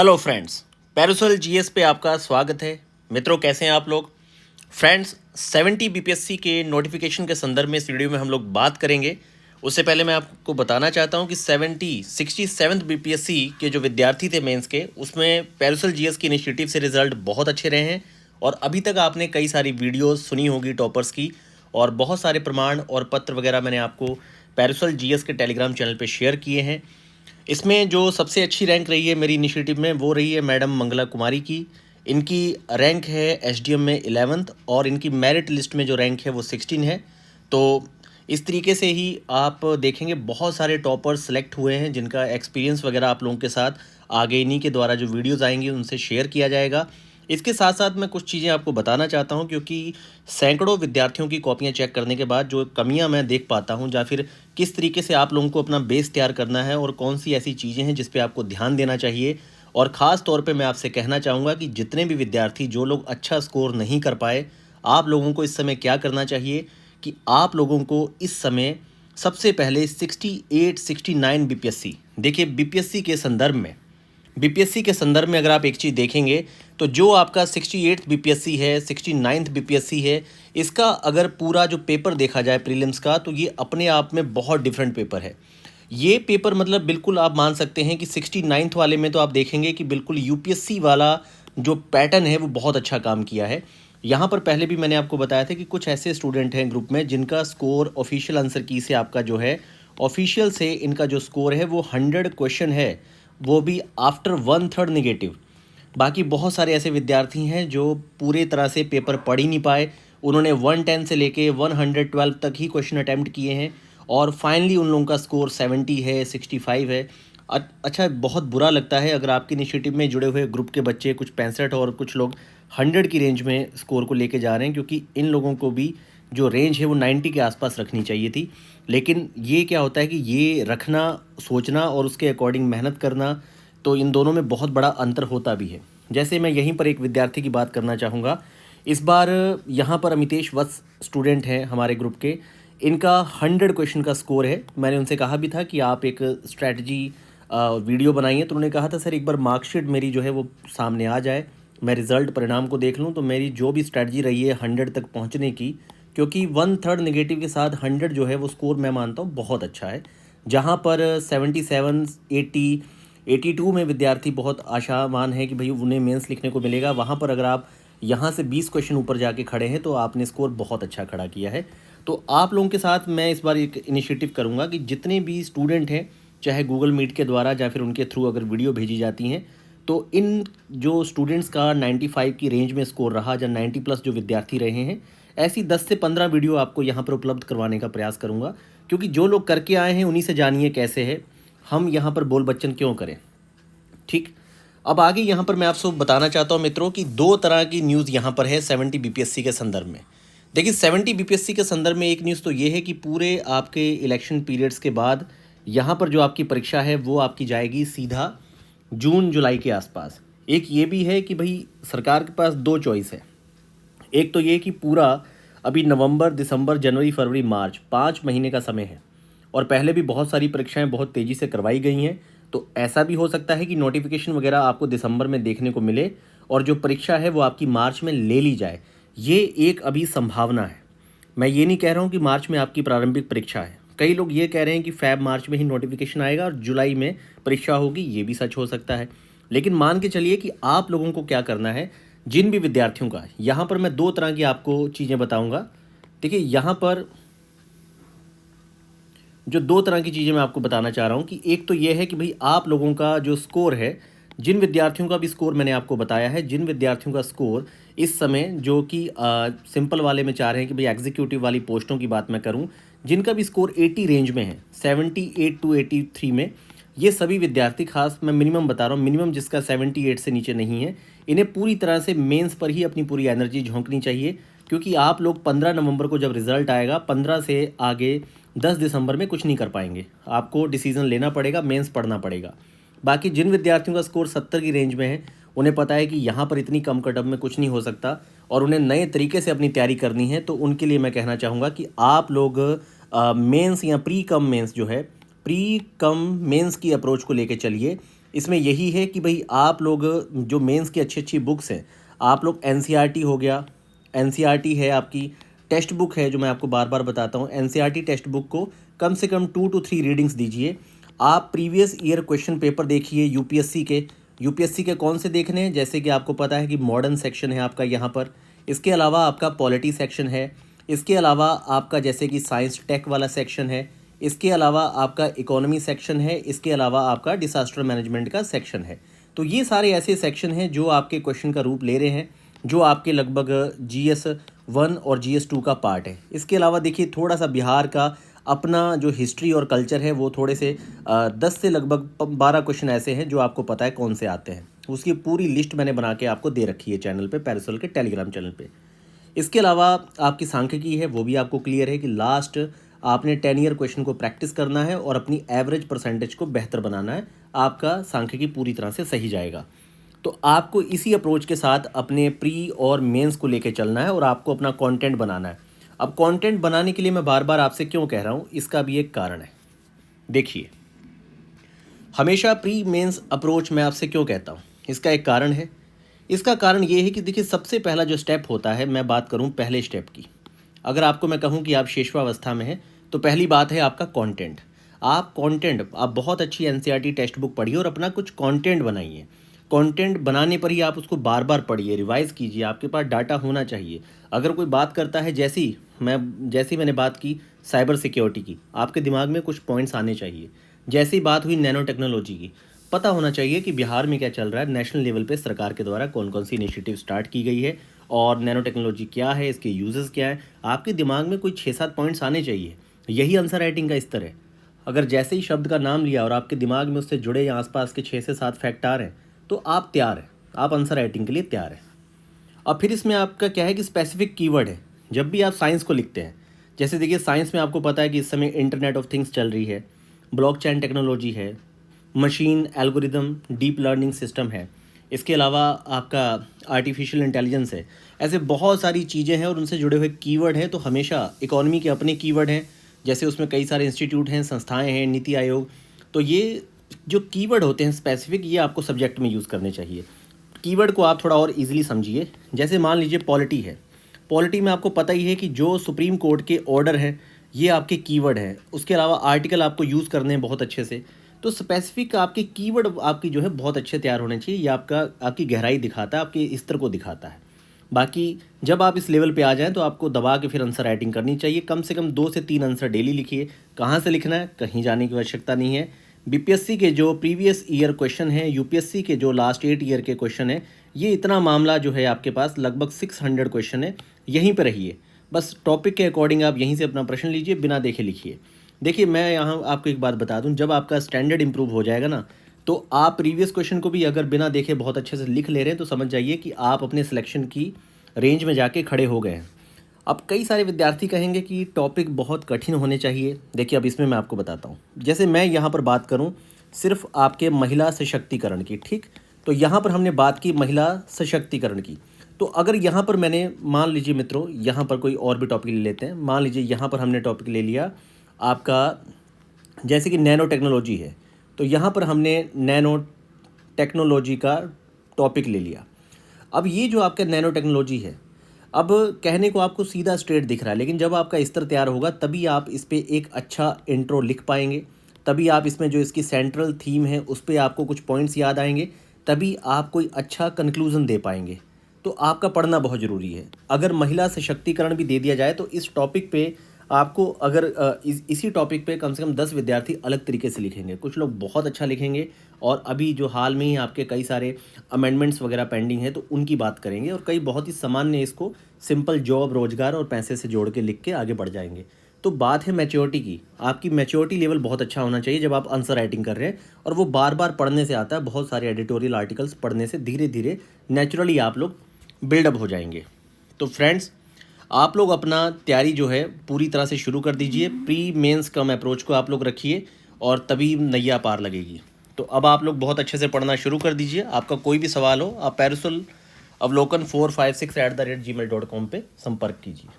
Hello friends, parasol GS पे आपका स्वागत है। मित्रों, कैसे हैं आप लोग? फ्रेंड्स, 70 बीपीएससी के नोटिफिकेशन के संदर्भ में इस वीडियो में हम लोग बात करेंगे। उससे पहले मैं आपको बताना चाहता हूं कि 67th बीपीएससी के जो विद्यार्थी थे मेंस के, उसमें पैरासोल जीएस की इनिशिएटिव से रिजल्ट बहुत अच्छे रहे हैं। और अभी तक आपने कई सारी वीडियोस सुनी होगी टॉपर्स की, और बहुत सारे प्रमाण और पत्र वगैरह मैंने आपको पैरासोल जीएस के टेलीग्राम चैनल पर शेयर किए हैं। इसमें जो सबसे अच्छी रैंक रही है मेरी इनिशिएटिव में, वो रही है मैडम मंगला कुमारी की। इनकी रैंक है एसडीएम में 11th, और इनकी मेरिट लिस्ट में जो रैंक है वो 16 है। तो इस तरीके से ही आप देखेंगे बहुत सारे टॉपर्स सेलेक्ट हुए हैं, जिनका एक्सपीरियंस वगैरह आप लोगों के साथ आगे इन्हीं के द्वारा जो वीडियोज़ आएंगी उनसे शेयर किया जाएगा। इसके साथ साथ मैं कुछ चीज़ें आपको बताना चाहता हूं, क्योंकि सैकड़ों विद्यार्थियों की कॉपियां चेक करने के बाद जो कमियां मैं देख पाता हूं, या फिर किस तरीके से आप लोगों को अपना बेस तैयार करना है और कौन सी ऐसी चीज़ें हैं जिस पे आपको ध्यान देना चाहिए। और ख़ास तौर पे मैं आपसे कहना चाहूँगा कि जितने भी विद्यार्थी जो लोग अच्छा स्कोर नहीं कर पाए, आप लोगों को इस समय क्या करना चाहिए कि आप लोगों को इस समय सबसे पहले 68-69 बीपीएससी, देखिए बीपीएससी के संदर्भ में अगर आप एक चीज़ देखेंगे तो जो आपका 68th बीपीएससी है, 69th बीपीएससी है, इसका अगर पूरा जो पेपर देखा जाए प्रीलिम्स का, तो ये अपने आप में बहुत डिफरेंट पेपर है। ये पेपर मतलब बिल्कुल आप मान सकते हैं कि 69th वाले में तो आप देखेंगे कि बिल्कुल यूपीएससी वाला जो पैटर्न है वो बहुत अच्छा काम किया है। यहाँ पर पहले भी मैंने आपको बताया था कि कुछ ऐसे स्टूडेंट हैं ग्रुप में जिनका स्कोर ऑफिशियल आंसर की से आपका जो है, ऑफिशियल से इनका जो स्कोर है वो 100 क्वेश्चन है, वो भी आफ्टर 1/3 नेगेटिव। बाकी बहुत सारे ऐसे विद्यार्थी हैं जो पूरे तरह से पेपर पढ़ ही नहीं पाए। उन्होंने 110 से लेके 112 तक ही क्वेश्चन अटैम्प्ट किए हैं, और फाइनली उन लोगों का स्कोर 70 है, 65 है। अच्छा, बहुत बुरा लगता है अगर आपकी इनिशिएटिव में जुड़े हुए ग्रुप के बच्चे कुछ 65 और कुछ लोग 100 की रेंज में स्कोर को लेके जा रहे हैं, क्योंकि इन लोगों को भी जो रेंज है वो 90 के आसपास रखनी चाहिए थी। लेकिन ये क्या होता है कि ये रखना, सोचना और उसके अकॉर्डिंग मेहनत करना, तो इन दोनों में बहुत बड़ा अंतर होता भी है। जैसे मैं यहीं पर एक विद्यार्थी की बात करना चाहूँगा। इस बार यहाँ पर अमितेश वत्स स्टूडेंट हैं हमारे ग्रुप के, इनका 100 क्वेश्चन का स्कोर है। मैंने उनसे कहा भी था कि आप एक स्ट्रैटेजी वीडियो बनाइए, तो उन्होंने कहा था सर एक बार मार्कशीट मेरी जो है वो सामने आ जाए, मैं रिज़ल्ट परिणाम को देख लूँ, तो मेरी जो भी स्ट्रैटेजी रही है 100 तक पहुँचने की, क्योंकि 1/3 नेगेटिव के साथ 100 जो है वो स्कोर मैं मानता हूँ बहुत अच्छा है। जहाँ पर 77, 80, 82 में विद्यार्थी बहुत आशावान है कि भाई उन्हें मेंस लिखने को मिलेगा, वहाँ पर अगर आप यहाँ से 20 क्वेश्चन ऊपर जाके खड़े हैं तो आपने स्कोर बहुत अच्छा खड़ा किया है। तो आप लोगों के साथ मैं इस बार एक इनिशिएटिव करूँगा कि जितने भी स्टूडेंट हैं, चाहे गूगल मीट के द्वारा या फिर उनके थ्रू अगर वीडियो भेजी जाती हैं, तो इन जो स्टूडेंट्स का 95 की रेंज में स्कोर रहा, या 90 प्लस जो विद्यार्थी रहे हैं, ऐसी 10 से 15 वीडियो आपको यहाँ पर उपलब्ध करवाने का प्रयास करूँगा। क्योंकि जो लोग करके आए हैं उन्हीं से जानिए कैसे है, हम यहाँ पर बोल बच्चन क्यों करें। ठीक, अब आगे यहाँ पर मैं आपको बताना चाहता हूँ मित्रों कि दो तरह की न्यूज़ यहाँ पर है 70 बीपीएससी के संदर्भ में। देखिए, 70 बीपीएससी के संदर्भ में एक न्यूज़ तो ये है कि पूरे आपके इलेक्शन पीरियड्स के बाद यहाँ पर जो आपकी परीक्षा है वो आपकी जाएगी सीधा जून जुलाई के आसपास। एक ये भी है कि भाई सरकार के पास दो चॉइस है। एक तो ये कि पूरा अभी नवंबर, दिसंबर, जनवरी, फरवरी, मार्च 5 महीने का समय है, और पहले भी बहुत सारी परीक्षाएं बहुत तेज़ी से करवाई गई हैं। तो ऐसा भी हो सकता है कि नोटिफिकेशन वगैरह आपको दिसंबर में देखने को मिले और जो परीक्षा है वो आपकी मार्च में ले ली जाए। ये एक अभी संभावना है। मैं ये नहीं कह रहा हूँ कि मार्च में आपकी प्रारंभिक परीक्षा है। कई लोग ये कह रहे हैं कि फैब मार्च में ही नोटिफिकेशन आएगा और जुलाई में परीक्षा होगी, ये भी सच हो सकता है। लेकिन मान के चलिए कि आप लोगों को क्या करना है, जिन भी विद्यार्थियों का, यहाँ पर मैं दो तरह की आपको चीज़ें बताऊँगा। देखिए, यहाँ पर जो दो तरह की चीज़ें मैं आपको बताना चाह रहा हूँ कि एक तो ये है कि भाई आप लोगों का जो स्कोर है, जिन विद्यार्थियों का भी स्कोर मैंने आपको बताया है, जिन विद्यार्थियों का स्कोर इस समय जो कि सिंपल वाले में चाह रहे हैं कि भाई एग्जीक्यूटिव वाली पोस्टों की बात मैं करूं, जिनका भी स्कोर 80 रेंज में है, 78 to 83 में, ये सभी विद्यार्थी, खास मैं मिनिमम बता रहा हूँ, मिनिमम जिसका 78 से नीचे नहीं है, इन्हें पूरी तरह से मेंस पर ही अपनी पूरी एनर्जी झोंकनी चाहिए। क्योंकि आप लोग 15 नवंबर को जब रिजल्ट आएगा, 15 से आगे 10 दिसंबर में कुछ नहीं कर पाएंगे। आपको डिसीजन लेना पड़ेगा, मेंस पढ़ना पड़ेगा। बाकी जिन विद्यार्थियों का स्कोर 70 की रेंज में है, उन्हें पता है कि यहाँ पर इतनी कम कटअप में कुछ नहीं हो सकता और उन्हें नए तरीके से अपनी तैयारी करनी है, तो उनके लिए मैं कहना चाहूँगा कि आप लोग मेंस या प्री कम मेंस जो है, प्री कम मेंस की अप्रोच को लेके चलिए। इसमें यही है कि भाई आप लोग जो मेंस की अच्छी अच्छी बुक्स हैं, आप लोग एनसीईआरटी हो गया, एनसीईआरटी है आपकी, टेक्स्ट बुक है जो मैं आपको बार बार बताता हूँ, एनसीईआरटी टेक्स्ट बुक को कम से कम 2 to 3 रीडिंग्स दीजिए। आप प्रीवियस ईयर क्वेश्चन पेपर देखिए यूपीएससी के कौन से देखने हैं, जैसे कि आपको पता है कि मॉडर्न सेक्शन है आपका यहाँ पर, इसके अलावा आपका पॉलिटी सेक्शन है, इसके अलावा आपका जैसे कि साइंस टेक वाला सेक्शन है, इसके अलावा आपका इकोनॉमी सेक्शन है, इसके अलावा आपका डिसास्टर मैनेजमेंट का सेक्शन है। तो ये सारे ऐसे सेक्शन हैं जो आपके क्वेश्चन का रूप ले रहे हैं, जो आपके लगभग GS1 और GS2 का पार्ट है। इसके अलावा देखिए थोड़ा सा बिहार का अपना जो हिस्ट्री और कल्चर है वो थोड़े से 10 से लगभग 12 क्वेश्चन ऐसे हैं जो आपको पता है कौन से आते हैं। उसकी पूरी लिस्ट मैंने बना के आपको दे रखी है चैनल पे, पैरासोल के टेलीग्राम चैनल पे। इसके अलावा आपकी सांख्यिकी है वो भी आपको क्लियर है कि लास्ट आपने 10 ईयर क्वेश्चन को प्रैक्टिस करना है और अपनी एवरेज परसेंटेज को बेहतर बनाना है, आपका सांख्यिकी पूरी तरह से सही जाएगा। तो आपको इसी अप्रोच के साथ अपने प्री और मेंस को लेके चलना है और आपको अपना कंटेंट बनाना है। अब कंटेंट बनाने के लिए मैं बार बार आपसे क्यों कह रहा हूँ, इसका भी एक कारण है। देखिए, हमेशा प्री मेंस अप्रोच मैं आपसे क्यों कहता हूँ, इसका एक कारण है। इसका कारण ये है कि देखिए सबसे पहला जो स्टेप होता है, मैं बात करूँ पहले स्टेप की, अगर आपको मैं कहूँ कि आप शेषवावस्था में हैं तो पहली बात है आपका कंटेंट। आप बहुत अच्छी एनसीईआरटी टेक्स्ट बुक पढ़िए और अपना कुछ कंटेंट बनाइए। कंटेंट बनाने पर ही आप उसको बार बार पढ़िए, रिवाइज़ कीजिए, आपके पास डाटा होना चाहिए। अगर कोई बात करता है, जैसी मैंने बात की साइबर सिक्योरिटी की, आपके दिमाग में कुछ पॉइंट्स आने चाहिए। जैसी बात हुई नैनो टेक्नोलॉजी की, पता होना चाहिए कि बिहार में क्या चल रहा है, नेशनल लेवल पे सरकार के द्वारा कौन कौन सी इनिशिएटिव स्टार्ट की गई है और नैनो टेक्नोलॉजी क्या है, इसके यूजेस क्या है। आपके दिमाग में कोई 6-7 पॉइंट्स आने चाहिए। यही आंसर राइटिंग का स्तर है। अगर जैसे ही शब्द का नाम लिया और आपके दिमाग में उससे जुड़े या आसपास के 6 से 7 फैक्ट आ रहे हैं तो आप तैयार हैं, आप आंसर राइटिंग के लिए तैयार हैं। अब फिर इसमें आपका क्या है कि स्पेसिफिक कीवर्ड है। जब भी आप साइंस को लिखते हैं, जैसे देखिए साइंस में आपको पता है कि इस समय इंटरनेट ऑफ थिंग्स चल रही है, ब्लॉकचेन टेक्नोलॉजी है, machine algorithm, deep learning system है, इसके अलावा आपका आर्टिफिशियल इंटेलिजेंस है। ऐसे बहुत सारी चीज़ें हैं और उनसे जुड़े हुए कीवर्ड हैं। तो हमेशा इकोनॉमी के अपने कीवर्ड हैं, जैसे उसमें कई सारे इंस्टीट्यूट हैं, संस्थाएं हैं, नीति आयोग। तो ये जो कीवर्ड होते हैं स्पेसिफिक, ये आपको सब्जेक्ट में यूज़ करने चाहिए। कीवर्ड को आप थोड़ा और इजीली समझिए। जैसे मान लीजिए पॉलिटी है, पॉलिटी में आपको पता ही है कि जो सुप्रीम कोर्ट के ऑर्डर हैं ये आपके कीवर्ड हैं। उसके अलावा आर्टिकल आपको यूज़ करने हैं बहुत अच्छे से। तो स्पेसिफिक आपके कीवर्ड आपकी जो है बहुत अच्छे तैयार होने चाहिए। ये आपकी गहराई दिखाता है, आपके स्तर को दिखाता है। बाकी जब आप इस लेवल पे आ जाएं तो आपको दबा के फिर आंसर राइटिंग करनी चाहिए। कम से कम 2 से 3 आंसर डेली लिखिए। कहाँ से लिखना है, कहीं जाने की आवश्यकता नहीं है। बीपीएससी के जो प्रीवियस ईयर क्वेश्चन हैं, यूपीएससी के जो लास्ट 8 ईयर के क्वेश्चन हैं, ये इतना मामला जो है आपके पास लगभग 600 क्वेश्चन है। यहीं पर रहिए, बस टॉपिक के अकॉर्डिंग आप यहीं से अपना प्रश्न लीजिए, बिना देखे लिखिए। देखिए मैं यहाँ आपको एक बात बता दूँ, जब आपका स्टैंडर्ड इंप्रूव हो जाएगा ना, तो आप प्रीवियस क्वेश्चन को भी अगर बिना देखे बहुत अच्छे से लिख ले रहे हैं तो समझ जाइए कि आप अपने सिलेक्शन की रेंज में जाके खड़े हो गए हैं। अब कई सारे विद्यार्थी कहेंगे कि टॉपिक बहुत कठिन होने चाहिए। देखिए अब इसमें मैं आपको बताता हूँ। जैसे मैं यहाँ पर बात करूँ सिर्फ आपके महिला सशक्तिकरण की, ठीक, तो यहाँ पर हमने बात की महिला सशक्तिकरण की। तो अगर यहाँ पर मैंने, मान लीजिए मित्रों, यहाँ पर कोई और भी टॉपिक ले लेते हैं। मान लीजिए यहाँ पर हमने टॉपिक ले लिया आपका, जैसे कि नैनो टेक्नोलॉजी है, तो यहाँ पर हमने नैनो टेक्नोलॉजी का टॉपिक ले लिया। अब ये जो आपका नैनो टेक्नोलॉजी है, अब कहने को आपको सीधा स्ट्रेट दिख रहा है, लेकिन जब आपका स्तर तैयार होगा तभी आप इस पर एक अच्छा इंट्रो लिख पाएंगे, तभी आप इसमें जो इसकी सेंट्रल थीम है उस पर आपको कुछ पॉइंट्स याद आएंगे, तभी आप कोई अच्छा कंक्लूज़न दे पाएंगे। तो आपका पढ़ना बहुत ज़रूरी है। अगर महिला सशक्तिकरण भी दे दिया जाए तो इस टॉपिक पे आपको, अगर इसी टॉपिक पे कम से कम 10 विद्यार्थी अलग तरीके से लिखेंगे। कुछ लोग बहुत अच्छा लिखेंगे और अभी जो हाल में ही आपके कई सारे अमेंडमेंट्स वगैरह पेंडिंग है तो उनकी बात करेंगे, और कई बहुत ही सामान्य इसको सिंपल जॉब, रोजगार और पैसे से जोड़ के लिख के आगे बढ़ जाएंगे। तो बात है मैच्योरिटी की। आपकी मैच्योरिटी लेवल बहुत अच्छा होना चाहिए जब आप आंसर राइटिंग कर रहे हैं, और वो बार बार पढ़ने से आता है। बहुत सारे एडिटोरियल आर्टिकल्स पढ़ने से धीरे धीरे नेचुरली आप लोग बिल्डअप हो जाएंगे। तो फ्रेंड्स, आप लोग अपना तैयारी जो है पूरी तरह से शुरू कर दीजिए। प्री मेंस कम अप्रोच को आप लोग रखिए और तभी नैया पार लगेगी। तो अब आप लोग बहुत अच्छे से पढ़ना शुरू कर दीजिए। आपका कोई भी सवाल हो, आप पैरासोल अवलोकन 456@gmail.com पे संपर्क कीजिए।